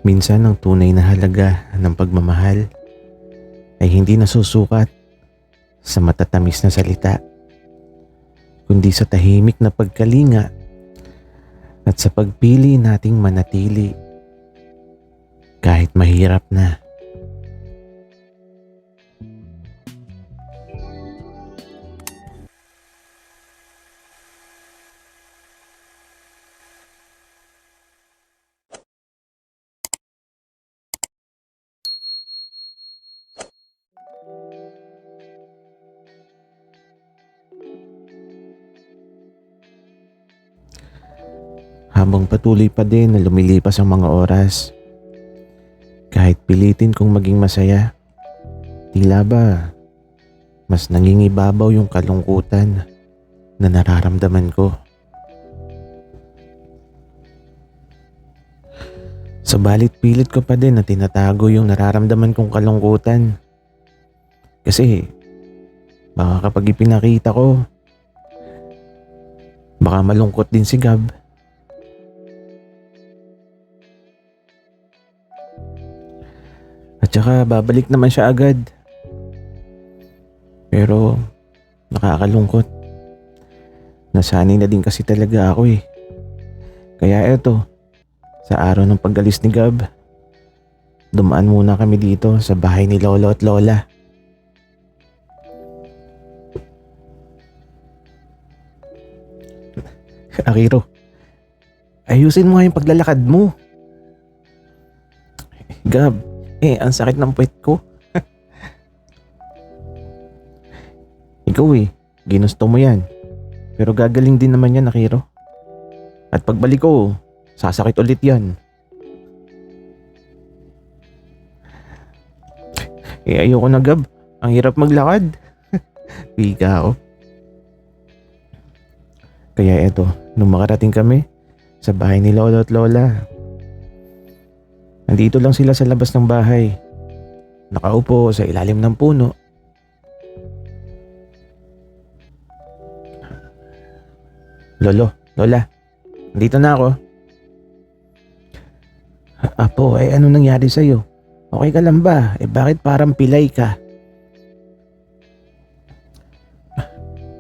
Minsan ang tunay na halaga ng pagmamahal ay hindi nasusukat sa matatamis na salita, kundi sa tahimik na pagkalinga at sa pagpili nating manatili kahit mahirap na. Habang patuloy pa din na lumilipas ang mga oras, kahit pilitin kong maging masaya, tila ba mas nangingibabaw yung kalungkutan na nararamdaman ko. Subalit pilit ko pa din na tinatago yung nararamdaman kong kalungkutan. Kasi baka kapag ipinakita ko, baka malungkot din si Gab. At saka babalik naman siya agad. Pero nakakalungkot. Nasanay na din kasi talaga ako eh. Kaya eto, sa araw ng pag-alis ni Gab, dumaan muna kami dito sa bahay ni Lolo at Lola. Akiro, ayusin mo nga yung paglalakad mo. Gab, ang sakit ng puwet ko. Ikaw ginusto mo yan. Pero gagaling din naman yan, Akiro. At pagbalik ko, sasakit ulit yan. Ayoko na, Gab. Ang hirap maglakad. Pika ako. Kaya eto, nung makarating kami sa bahay ni Lolo at Lola, nandito lang sila sa labas ng bahay. Nakaupo sa ilalim ng puno. Lolo, Lola, nandito na ako. Apo, ano nangyari sa'yo? Okay ka lang ba? Bakit parang pilay ka?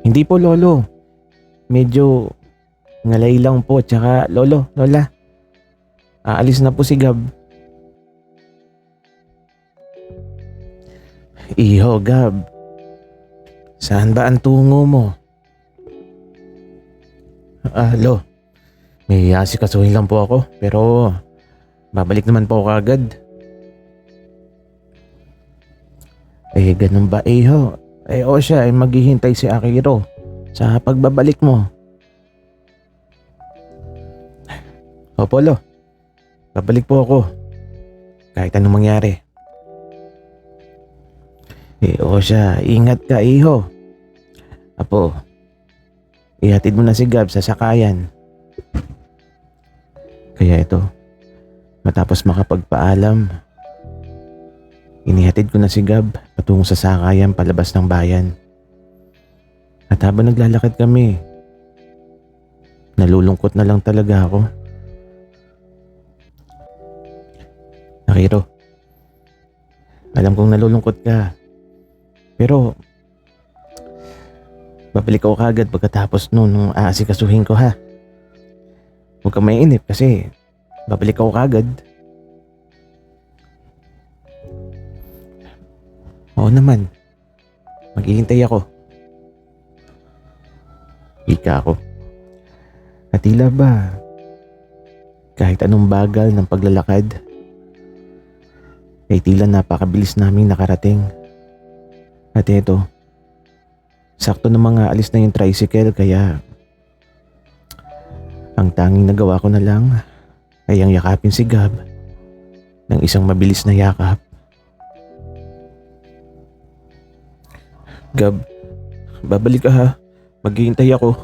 Hindi po, Lolo. Medyo ngalay lang po. Tsaka, Lolo, Lola, aalis na po si Gab. Iho, Gab. Saan ba ang tungo mo? Lo, may asikasuhin lang po ako. Pero babalik naman po ako agad. Ganun ba, Iho? O siya, maghihintay si Akiro sa pagbabalik mo. Opo, Lo. Babalik po ako. Kahit anong mangyari. O siya, ingat ka, Iho. Apo, ihatid mo na si Gab sa sakayan. Kaya ito, matapos makapagpaalam, inihatid ko na si Gab patungo sa sakayan palabas ng bayan. At habang naglalakad kami, nalulungkot na lang talaga ako. Akiro, alam kong nalulungkot ka. Pero babalik ako kagad pagkatapos nung aasikasuhin ko, ha. Huwag kang mainip kasi babalik ako kagad. Oo naman, maghihintay ako. Ika ako. At tila ba kahit anong bagal ng paglalakad ay tila napakabilis naming nakarating. At eto, sakto na mga alis na yung tricycle, kaya ang tanging nagawa ko na lang ay ang yakapin si Gab ng isang mabilis na yakap. Gab, babalik ka, ha? Maghihintay ako.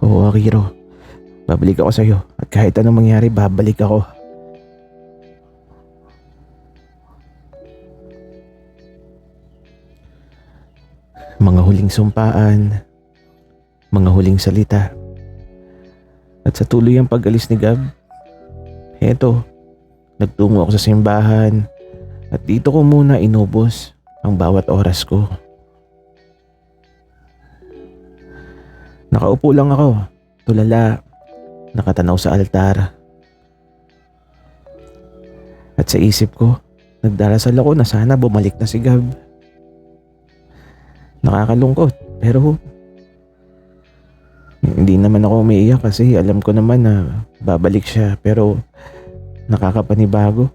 Oo, Akiro. Babalik ako sa'yo at kahit anong mangyari, babalik ako. Mga huling sumpaan, mga huling salita. At sa tuloy ang pag-alis ni Gab, Eto, nagtungo ako sa simbahan at dito ko muna inubos ang bawat oras ko. Nakaupo lang ako, tulala, nakatanaw sa altar. At sa isip ko, nagdarasal ako na sana bumalik na si Gab. Nakakalungkot pero hindi naman ako umiiyak kasi alam ko naman na babalik siya, pero nakakapanibago.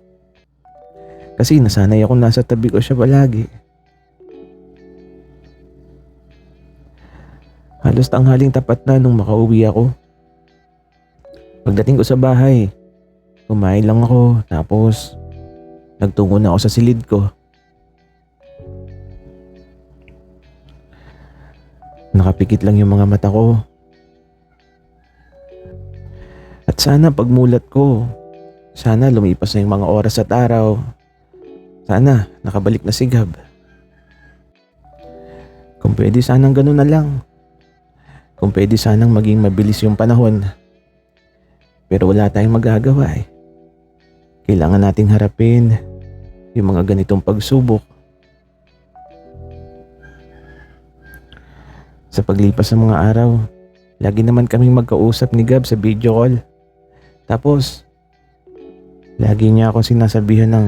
Kasi nasanay ako nasa tabi ko siya palagi. Halos tanghaling tapat na nung makauwi ako. Pagdating ko sa bahay, kumain lang ako tapos nagtungo na ako sa silid ko. Nakapikit lang yung mga mata ko. At sana pagmulat ko, sana lumipas na yung mga oras at araw. Sana nakabalik na si Gab. Kung pwede sanang ganun na lang. Kung pwede sanang maging mabilis yung panahon. Pero wala tayong magagawa eh. Kailangan nating harapin yung mga ganitong pagsubok. Sa paglipas ng mga araw, lagi naman kaming magkausap ni Gab sa video call. Tapos, lagi niya akong sinasabihan ng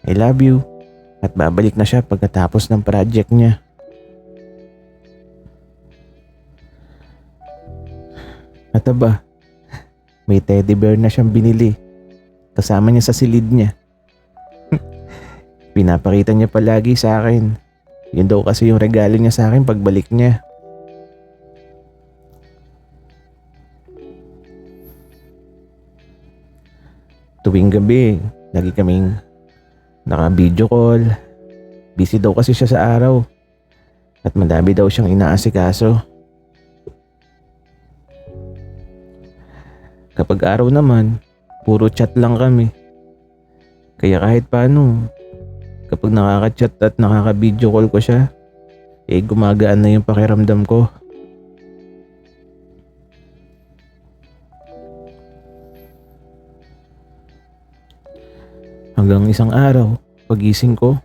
I love you at babalik na siya pagkatapos ng project niya. At aba, may teddy bear na siyang binili kasama niya sa silid niya. Pinapakita niya palagi sa akin. Yun daw kasi yung regalo niya sa akin pagbalik niya. Tuwing gabi, lagi kaming naka-video call. Busy daw kasi siya sa araw. At madami daw siyang inaasikaso. Kapag araw naman, puro chat lang kami. Kaya kahit paano, kapag nakaka-chat at nakaka-video call ko siya, gumagaan na yung pakiramdam ko. Hanggang isang araw, pagising ko,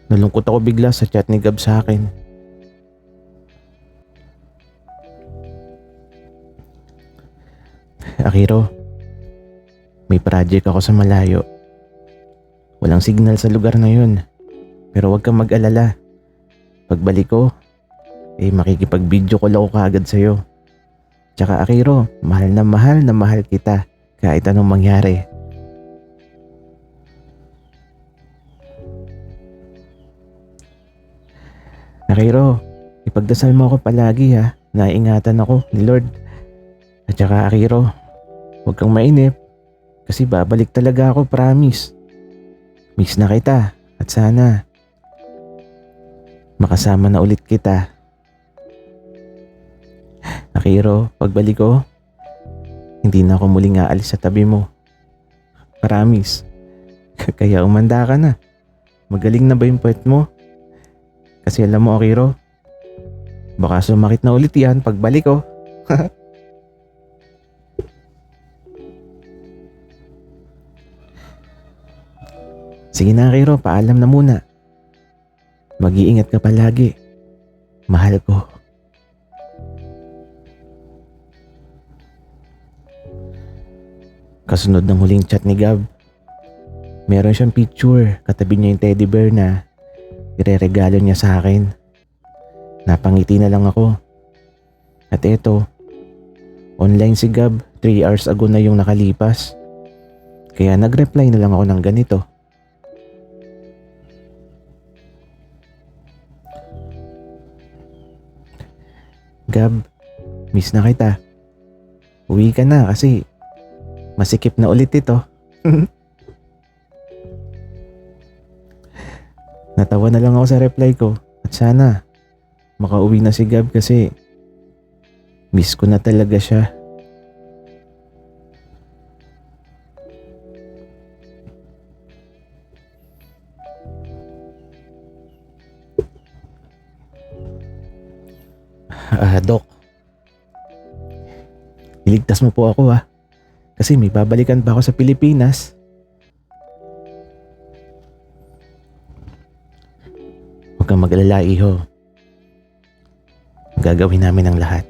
nalungkot ako bigla sa chat ni Gab sa akin. Akiro, may project ako sa malayo. Walang signal sa lugar na yun. Pero huwag kang mag-alala. Pagbalik ko, makikipag-video call ako kaagad sa'yo. Tsaka Akiro, mahal na mahal kita. Kahit anong mangyari. Akiro, ipagdasal mo ako palagi ha. Naiingatan ako ni Lord. At saka Akiro, huwag kang mainip. Kasi babalik talaga ako, promise. Miss na kita at sana makasama na ulit kita. Akiro, pagbalik ko, hindi na ako muling aalis sa tabi mo. Promise. Kaya umanda ka na. Magaling na ba yung puwet mo? Kasi alam mo, Akiro, baka sumakit na ulit yan pagbalik ko. Sige na, Akiro, paalam na muna. Mag-iingat ka palagi. Mahal ko. Kasunod ng huling chat ni Gab, meron siyang picture katabi niya yung teddy bear na ireregalo niya sa akin. Napangiti na lang ako. At eto, online si Gab, 3 hours ago na yung nakalipas. Kaya nag-reply na lang ako ng ganito. Gab, miss na kita. Uwi ka na kasi masikip na ulit ito. Natawa na lang ako sa reply ko at sana makauwi na si Gab kasi miss ko na talaga siya. Dok, Iligtas mo po ako ha. Kasi may babalikan pa ako sa Pilipinas. Huwag kang mag-alala, iho. Gagawin namin ang lahat.